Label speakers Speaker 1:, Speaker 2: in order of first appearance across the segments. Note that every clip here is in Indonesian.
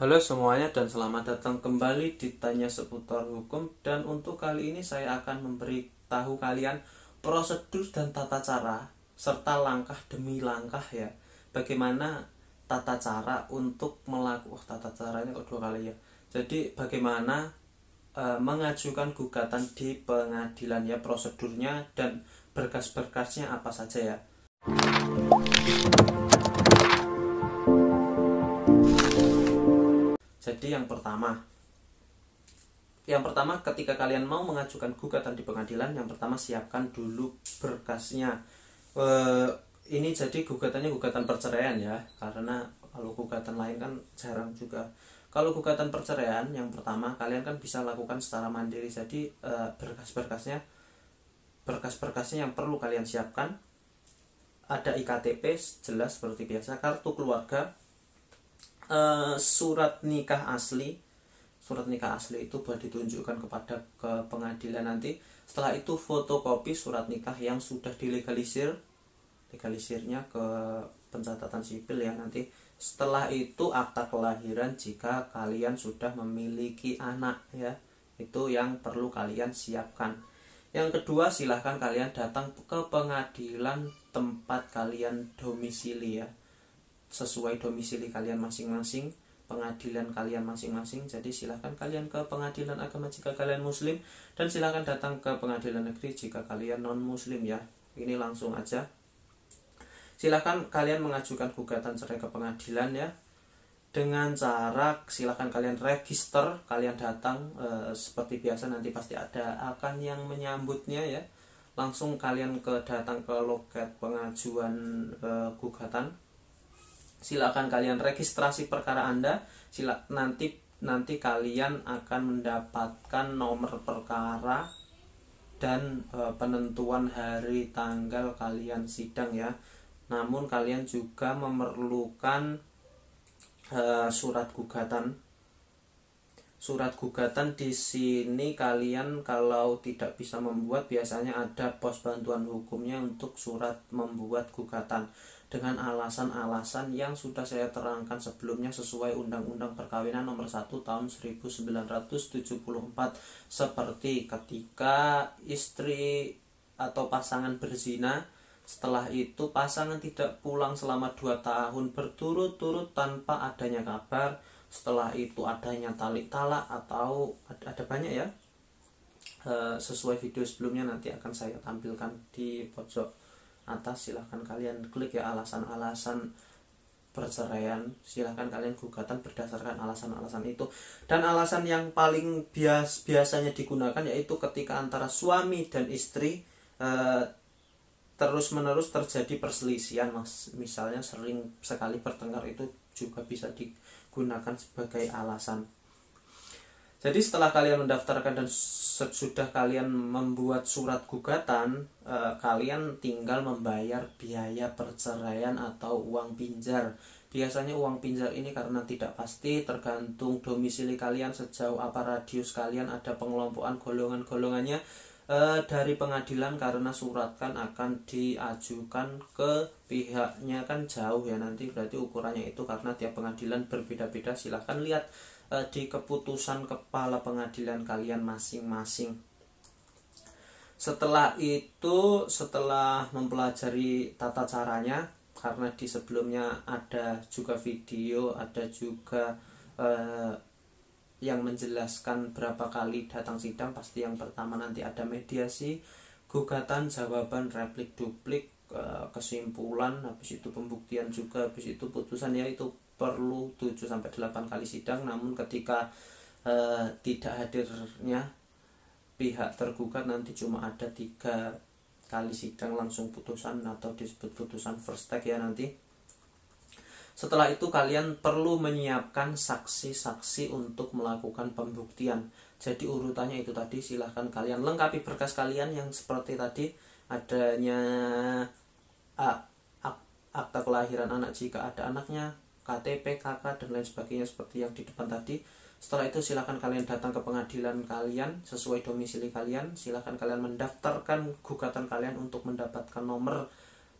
Speaker 1: Halo semuanya dan selamat datang kembali di Tanya Seputar Hukum. Dan untuk kali ini saya akan memberitahu kalian prosedur dan tata cara serta langkah demi langkah ya, bagaimana tata cara untuk melakukan tata caranya kok dua kali ya. Jadi bagaimana mengajukan gugatan di pengadilan ya, prosedurnya dan berkas-berkasnya apa saja ya. Jadi yang pertama ketika kalian mau mengajukan gugatan di pengadilan, yang pertama siapkan dulu berkasnya. Ini jadi gugatannya gugatan perceraian ya, karena kalau gugatan lain kan jarang juga. Kalau gugatan perceraian, yang pertama kalian kan bisa lakukan secara mandiri. Jadi berkas-berkasnya yang perlu kalian siapkan ada IKTP jelas seperti biasa, kartu keluarga, surat nikah asli. Surat nikah asli itu buat ditunjukkan ke pengadilan nanti. Setelah itu fotokopi surat nikah yang sudah legalisirnya ke pencatatan sipil ya nanti. Setelah itu akta kelahiran jika kalian sudah memiliki anak ya, itu yang perlu kalian siapkan. Yang kedua, silahkan kalian datang ke pengadilan tempat kalian domisili ya, sesuai domisili kalian masing-masing, pengadilan kalian masing-masing. Jadi silahkan kalian ke pengadilan agama jika kalian muslim, dan silahkan datang ke pengadilan negeri jika kalian non muslim ya. Ini langsung aja, silahkan kalian mengajukan gugatan cerai ke pengadilan ya, dengan cara silahkan kalian register, kalian datang seperti biasa, nanti pasti akan yang menyambutnya ya. Langsung kalian datang ke loket pengajuan gugatan. Silakan kalian registrasi perkara Anda. Nanti kalian akan mendapatkan nomor perkara dan penentuan hari tanggal kalian sidang ya. Namun kalian juga memerlukan surat gugatan. Surat gugatan di sini kalian kalau tidak bisa membuat, biasanya ada pos bantuan hukumnya untuk surat membuat gugatan dengan alasan-alasan yang sudah saya terangkan sebelumnya sesuai Undang-Undang Perkawinan Nomor 1 Tahun 1974, seperti ketika istri atau pasangan berzina, setelah itu pasangan tidak pulang selama 2 tahun berturut-turut tanpa adanya kabar, setelah itu adanya talik talak atau ada banyak ya, sesuai video sebelumnya nanti akan saya tampilkan di pojok atas. Silahkan kalian klik ya alasan-alasan perceraian, silahkan kalian gugatan berdasarkan alasan-alasan itu. Dan alasan yang paling biasanya digunakan yaitu ketika antara suami dan istri terus menerus terjadi perselisihan, misalnya sering sekali bertengkar, itu juga bisa digunakan sebagai alasan. Jadi setelah kalian mendaftarkan dan sudah kalian membuat surat gugatan, kalian tinggal membayar biaya perceraian atau uang pinjar. Biasanya uang pinjar ini karena tidak pasti, tergantung domisili kalian, sejauh apa radius kalian, ada pengelompokan golongan-golongannya dari pengadilan, karena surat kan akan diajukan ke pihaknya kan jauh ya, nanti berarti ukurannya itu karena tiap pengadilan berbeda-beda. Silahkan lihat di keputusan kepala pengadilan kalian masing-masing. Setelah itu, setelah mempelajari tata caranya, karena di sebelumnya ada juga video, ada juga yang menjelaskan berapa kali datang sidang. Pasti yang pertama nanti ada mediasi, gugatan, jawaban, replik, duplik, kesimpulan, habis itu pembuktian juga, habis itu putusan ya. Itu perlu 7-8 kali sidang. Namun ketika tidak hadirnya pihak tergugat, nanti cuma ada 3 kali sidang langsung putusan, atau disebut putusan first take ya nanti. Setelah itu kalian perlu menyiapkan saksi-saksi untuk melakukan pembuktian. Jadi urutannya itu tadi, silahkan kalian lengkapi berkas kalian yang seperti tadi, adanya akta kelahiran anak jika ada anaknya, KTP, KK, dan lain sebagainya seperti yang di depan tadi. Setelah itu silahkan kalian datang ke pengadilan kalian sesuai domisili kalian. Silahkan kalian mendaftarkan gugatan kalian untuk mendapatkan nomor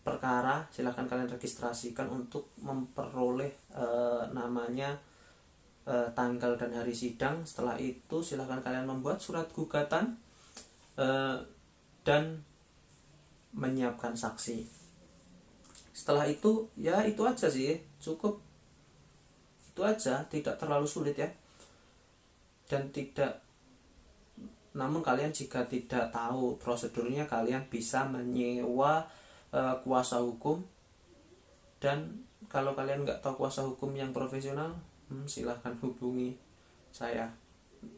Speaker 1: perkara. Silahkan kalian registrasikan untuk memperoleh namanya tanggal dan hari sidang. Setelah itu silahkan kalian membuat surat gugatan dan menyiapkan saksi. Setelah itu ya itu aja sih, cukup itu aja, tidak terlalu sulit ya. Dan namun kalian jika tidak tahu prosedurnya, kalian bisa menyewa kuasa hukum. Dan kalau kalian nggak tahu kuasa hukum yang profesional, silahkan hubungi saya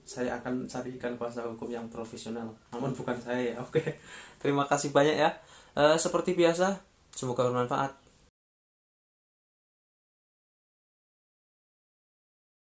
Speaker 1: akan carikan kuasa hukum yang profesional, namun bukan saya ya. Oke, terima kasih banyak ya. Seperti biasa, semoga bermanfaat.